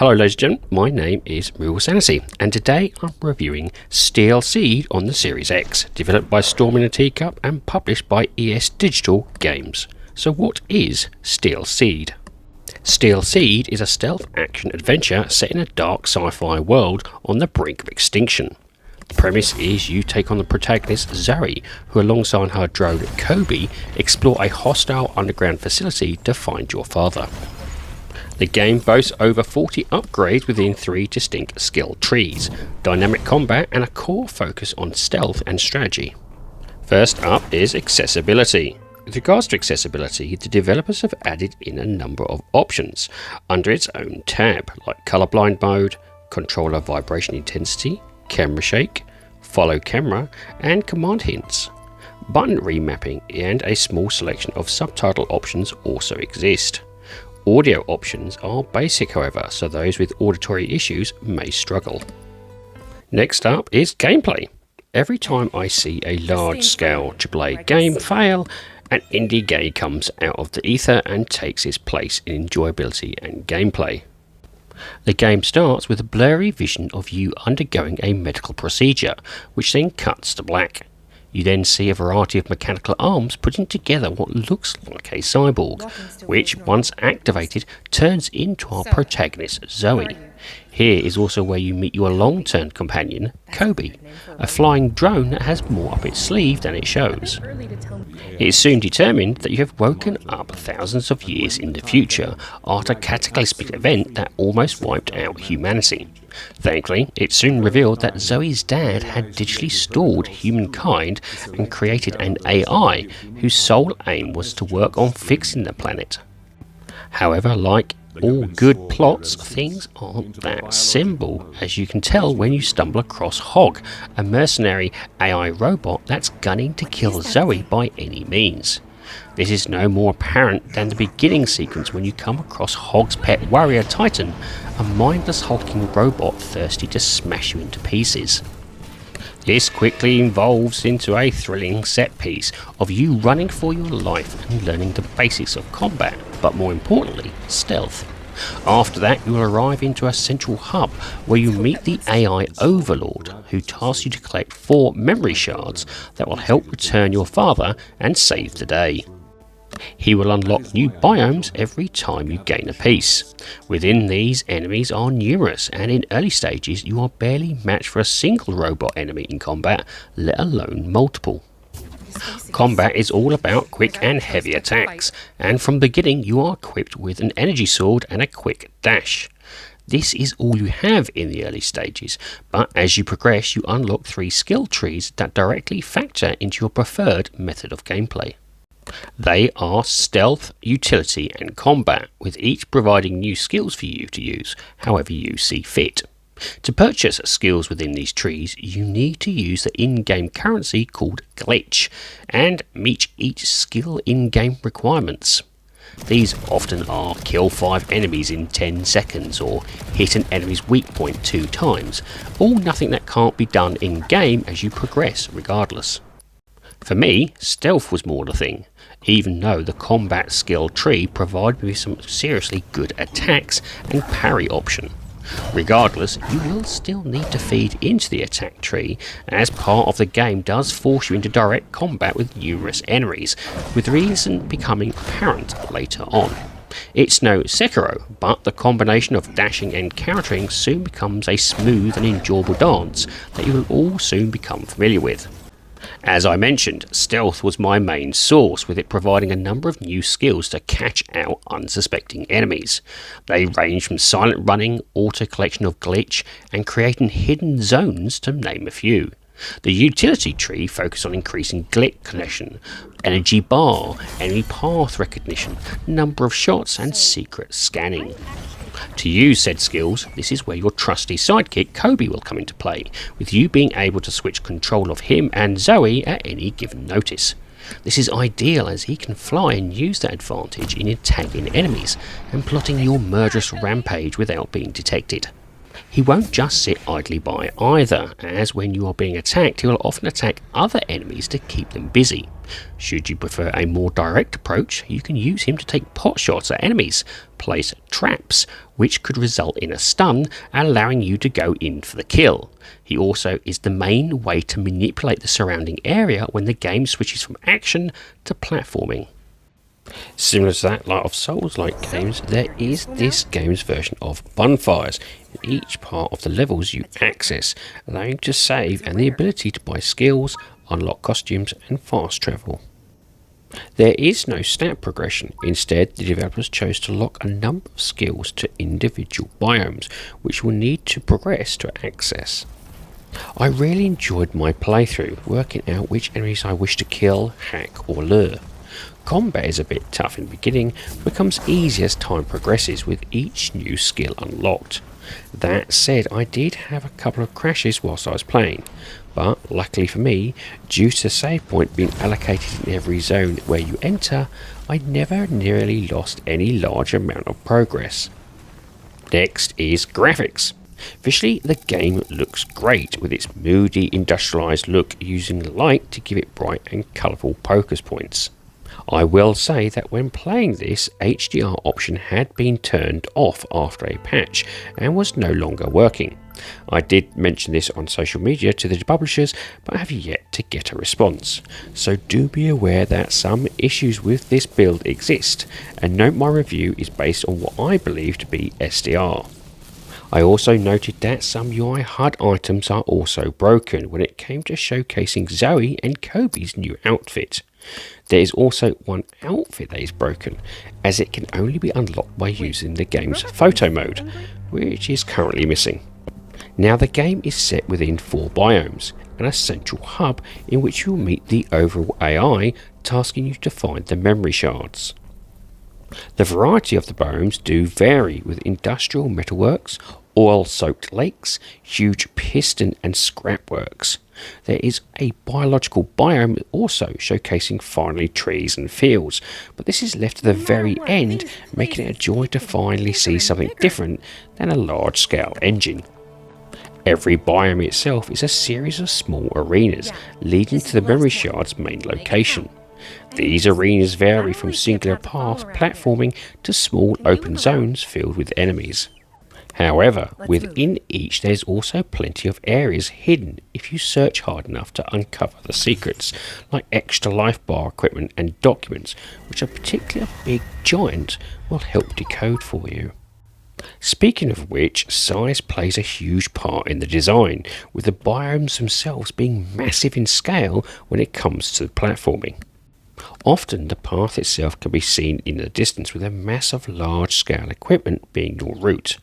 Hello ladies and gentlemen, my name is RemovableSanity and today I'm reviewing Steel Seed on the Series X, developed by Storm in a Teacup and published by ES Digital Games. So what is Steel Seed? Steel Seed is a stealth action adventure set in a dark sci-fi world on the brink of extinction. The premise is you take on the protagonist Zoe, who alongside her drone Kobe explore a hostile underground facility to find your father. The game boasts over 40 upgrades within 3 distinct skill trees, dynamic combat and a core focus on stealth and strategy. First up is accessibility. With regards to accessibility, the developers have added in a number of options under its own tab, like colorblind mode, controller vibration intensity, camera shake, follow camera and command hints. Button remapping and a small selection of subtitle options also exist. Audio options are basic however, so those with auditory issues may struggle. Next up is gameplay. Every time I see a large-scale AAA game fail, an indie game comes out of the ether and takes its place in enjoyability and gameplay. The game starts with a blurry vision of you undergoing a medical procedure, which then cuts to black. You then see a variety of mechanical arms putting together what looks like a cyborg, which once activated turns into our protagonist Zoe. Here is also where you meet your long-term companion Kobe, a flying drone that has more up its sleeve than it shows. It is soon determined that you have woken up thousands of years in the future after a cataclysmic event that almost wiped out humanity. Thankfully, it's soon revealed that Zoe's dad had digitally stored humankind and created an AI whose sole aim was to work on fixing the planet. However, like all good plots, things aren't that simple, as you can tell when you stumble across Hog, a mercenary AI robot that's gunning to kill Zoe by any means. This is no more apparent than the beginning sequence when you come across Hog's pet warrior Titan, a mindless hulking robot thirsty to smash you into pieces. This quickly evolves into a thrilling set piece of you running for your life and learning the basics of combat, but more importantly, stealth. After that, you will arrive into a central hub where you meet the AI Overlord, who tasks you to collect 4 memory shards that will help return your father and save the day. He will unlock new biomes every time you gain a piece. Within these, enemies are numerous, and in early stages you are barely matched for a single robot enemy in combat, let alone multiple. Combat is all about quick and heavy attacks, and from the beginning you are equipped with an energy sword and a quick dash. This is all you have in the early stages, but as you progress you unlock 3 skill trees that directly factor into your preferred method of gameplay. They are stealth, utility and combat, with each providing new skills for you to use however you see fit. To purchase skills within these trees, you need to use the in-game currency called glitch and meet each skill in-game requirements. These often are kill 5 enemies in 10 seconds or hit an enemy's weak point 2 times, all nothing that can't be done in-game as you progress regardless. For me, stealth was more the thing, even though the combat skill tree provided me with some seriously good attacks and parry option. Regardless, you will still need to feed into the attack tree, as part of the game does force you into direct combat with numerous enemies, with reason becoming apparent later on. It's no Sekiro, but the combination of dashing and countering soon becomes a smooth and enjoyable dance that you will all soon become familiar with. As I mentioned, stealth was my main source, with it providing a number of new skills to catch out unsuspecting enemies. They range from silent running, auto collection of glitch, and creating hidden zones to name a few. The utility tree focused on increasing glitch collection, energy bar, enemy path recognition, number of shots and secret scanning. To use said skills, this is where your trusty sidekick Kobe will come into play, with you being able to switch control of him and Zoe at any given notice. This is ideal as he can fly and use that advantage in attacking enemies and plotting your murderous rampage without being detected. He won't just sit idly by either, as when you are being attacked, he will often attack other enemies to keep them busy. Should you prefer a more direct approach, you can use him to take pot shots at enemies, place traps, which could result in a stun, allowing you to go in for the kill. He also is the main way to manipulate the surrounding area when the game switches from action to platforming. Similar to that of Souls-like games, there is this game's version of bonfires in each part of the levels you access, allowing you to save and the ability to buy skills, unlock costumes and fast travel. There is no stat progression. Instead, the developers chose to lock a number of skills to individual biomes, which will need to progress to access. I really enjoyed my playthrough, working out which enemies I wish to kill, hack or lure. Combat is a bit tough in the beginning, but becomes easier as time progresses with each new skill unlocked. That said, I did have a couple of crashes whilst I was playing, but luckily for me, due to the save point being allocated in every zone where you enter, I never nearly lost any large amount of progress. Next is graphics. Visually, the game looks great with its moody, industrialised look, using light to give it bright and colourful focus points. I will say that when playing this, HDR option had been turned off after a patch and was no longer working. I did mention this on social media to the publishers, but have yet to get a response. So do be aware that some issues with this build exist, and note my review is based on what I believe to be SDR. I also noted that some UI HUD items are also broken when it came to showcasing Zoe and Kobe's new outfit. There is also one outfit that is broken, as it can only be unlocked by using the game's photo mode, which is currently missing. Now the game is set within 4 biomes, and a central hub in which you will meet the overall AI, tasking you to find the memory shards. The variety of the biomes do vary, with industrial metalworks, oil-soaked lakes, huge piston and scrap works. There is a biological biome also showcasing finally trees and fields, but this is left to the very end, making it a joy to finally see something different than a large-scale engine. Every biome itself is a series of small arenas, leading to the memory shard's main location. These arenas vary from singular path platforming to small open zones filled with enemies. However, within each there is also plenty of areas hidden if you search hard enough to uncover the secrets, like extra life bar equipment and documents, which a particular big giant will help decode for you. Speaking of which, size plays a huge part in the design, with the biomes themselves being massive in scale when it comes to platforming. Often the path itself can be seen in the distance, with a mass of large-scale equipment being your route.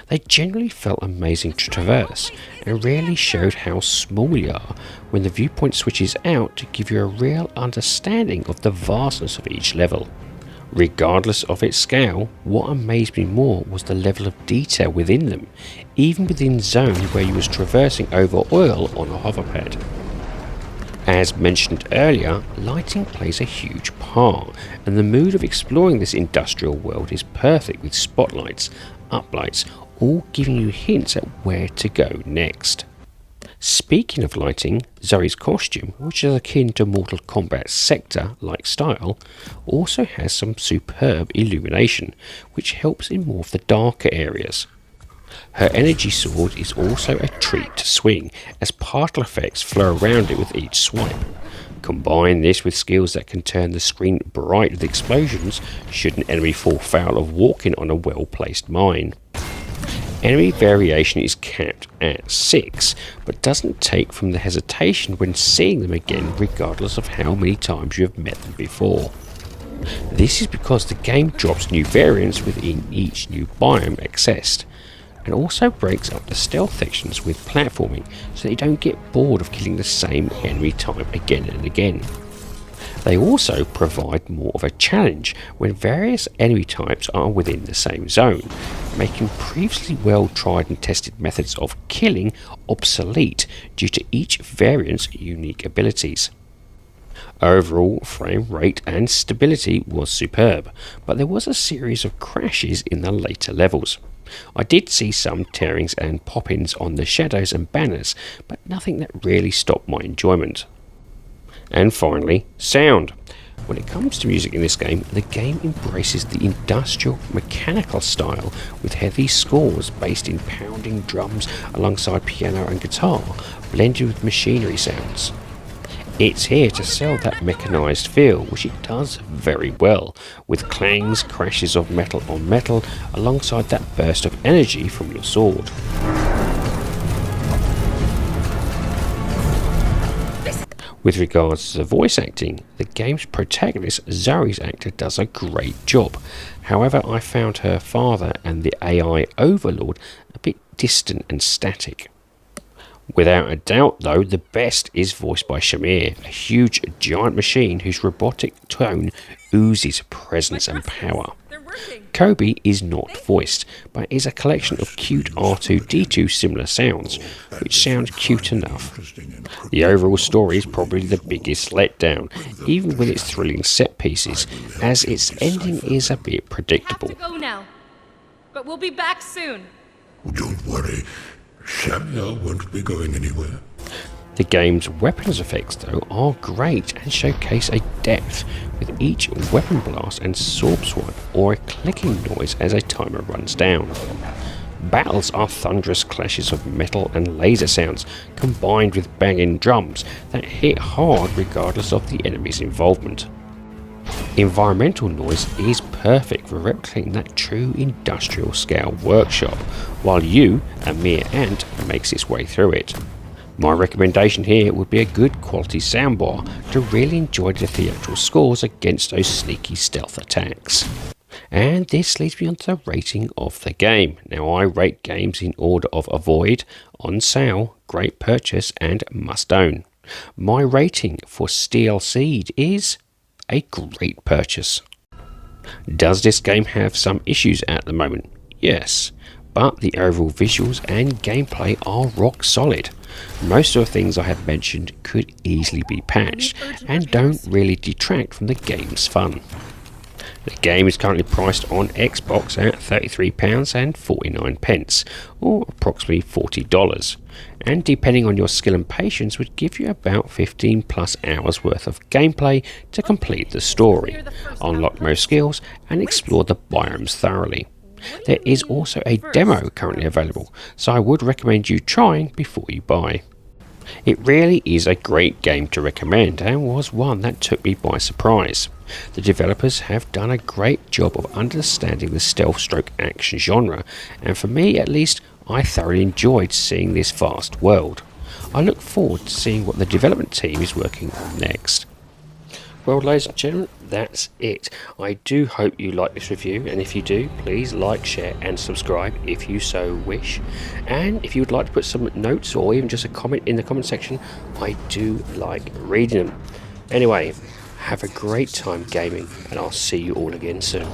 They generally felt amazing to traverse, and rarely showed how small you are when the viewpoint switches out to give you a real understanding of the vastness of each level. Regardless of its scale, what amazed me more was the level of detail within them, even within zones where you was traversing over oil on a hoverpad. As mentioned earlier, lighting plays a huge part, and the mood of exploring this industrial world is perfect, with spotlights, uplights, all giving you hints at where to go next. Speaking of lighting, Zoe's costume, which is akin to Mortal Kombat's Sector-like style, also has some superb illumination, which helps in more of the darker areas. Her energy sword is also a treat to swing, as particle effects flow around it with each swipe. Combine this with skills that can turn the screen bright with explosions should an enemy fall foul of walking on a well-placed mine. Enemy variation is capped at 6, but doesn't take from the hesitation when seeing them again, regardless of how many times you have met them before. This is because the game drops new variants within each new biome accessed, and also breaks up the stealth sections with platforming so that you don't get bored of killing the same enemy type again and again. They also provide more of a challenge when various enemy types are within the same zone, making previously well tried and tested methods of killing obsolete due to each variant's unique abilities. Overall, frame rate and stability was superb, but there was a series of crashes in the later levels. I did see some tearings and pop-ins on the shadows and banners, but nothing that really stopped my enjoyment. And finally, sound. When it comes to music in this game, the game embraces the industrial mechanical style with heavy scores based in pounding drums alongside piano and guitar, blended with machinery sounds. It's here to sell that mechanised feel, which it does very well, with clangs, crashes of metal on metal, alongside that burst of energy from your sword. With regards to the voice acting, the game's protagonist, Zoe's actor, does a great job. However, I found her father and the AI overlord a bit distant and static. Without a doubt, though, the best is voiced by Shamir, a huge giant machine whose robotic tone oozes presence and power. Kobe is not voiced, but is a collection of cute R2-D2 similar sounds, which sound cute enough. The overall story is probably the biggest letdown, even with its thrilling set pieces, as its ending is a bit predictable. We have to go now, but we'll be back soon. Don't worry. Samuel won't be going anywhere. The game's weapons effects, though, are great and showcase a depth, with each weapon blast and sword swipe or a clicking noise as a timer runs down. Battles are thunderous clashes of metal and laser sounds, combined with banging drums that hit hard regardless of the enemy's involvement. Environmental noise is perfect for replicating that true industrial scale workshop, while you, a mere ant, makes its way through it. My recommendation here would be a good quality soundbar to really enjoy the theatrical scores against those sneaky stealth attacks. And this leads me on to the rating of the game. Now, I rate games in order of avoid, on sale, great purchase and must own. My rating for Steel Seed is a great purchase. Does this game have some issues at the moment? Yes, but the overall visuals and gameplay are rock solid. Most of the things I have mentioned could easily be patched and don't really detract from the game's fun. The game is currently priced on Xbox at £33.49, or approximately $40, and depending on your skill and patience would give you about 15 plus hours worth of gameplay to complete the story, unlock most skills and explore the biomes thoroughly. There is also a demo currently available, so I would recommend you trying before you buy. It really is a great game to recommend and was one that took me by surprise. The developers have done a great job of understanding the stealth stroke action genre, and for me at least, I thoroughly enjoyed seeing this vast world. I look forward to seeing what the development team is working on next. Well, ladies and gentlemen, that's it. I do hope you like this review, and if you do, please like, share and subscribe if you so wish. And if you would like to put some notes or even just a comment in the comment section, I do like reading them. Anyway, have a great time gaming, and I'll see you all again soon.